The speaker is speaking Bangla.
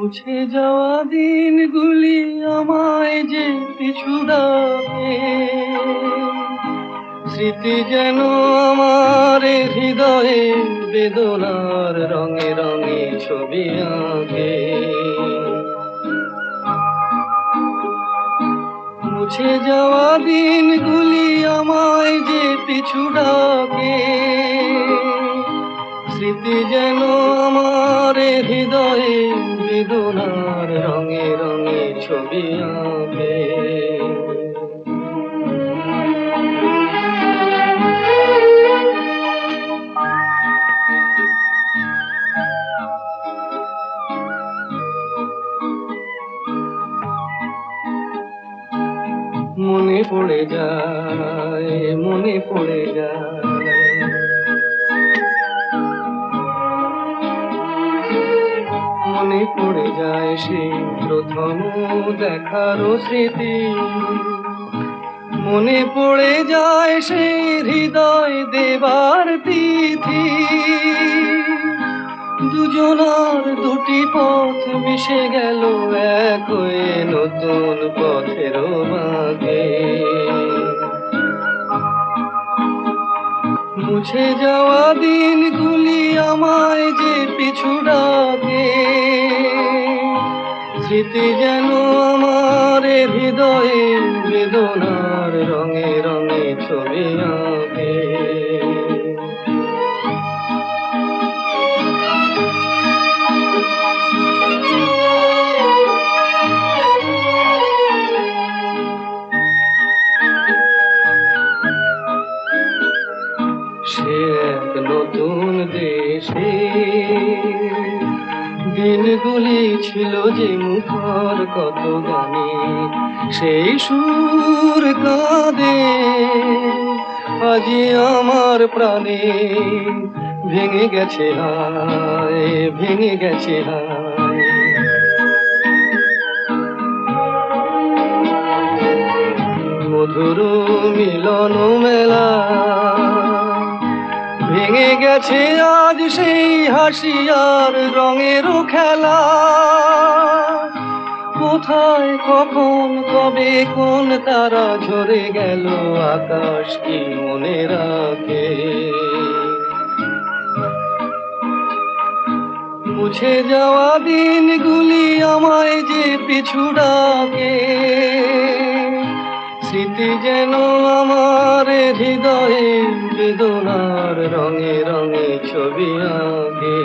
মুছে যাওয়া দিনগুলি আমায় যে পিছু ডাকে, স্মৃতি যেন আমার হৃদয়ে বেদনার রঙে রঙে ছবি আঁকে। মুছে যাওয়া দিনগুলি আমায় যে পিছু ডাকে, স্মৃতি যেন আমার হৃদয়ে বেদনার রঙে রঙে ছবি আঁকে। মনে পড়ে যায়, মনে পড়ে যায়, মনে পড়ে যায় সেই প্রথম দেখার স্মৃতি। মনে পড়ে যায় সেই হৃদয় দেবার তিথি। দুজনার দুটি পথ মিশে গেল এক হয়ে নতুন পথের বাঁকে। মুছে যাওয়া দিনগুলি আমায় যে পিছু ডাকে, স্মৃতি যেন আমার হৃদয়ে বেদনার রঙে রঙে ছবি আঁকে। সে এক নতুন দেশে দিনগুলি ছিল যে মুখর কত গানে, সেই সুর কাঁদে আজি আমার প্রাণে। ভেঙে গেছে হায়, ভেঙে গেছে হায়, মধুর মিলন মেলা। ভেঙে গেছে আজ সেই হাসি আর রঙেরও খেলা। কোথায় কখন কবে কোন তারা ঝরে গেল আকাশ কি মনে রাখে। মুছে যাওয়া দিনগুলি আমায় যে পিছু ডাকে, স্মৃতি যেন আমার হৃদয়ে বেদনার রঙে রঙে ছবি আঁকে।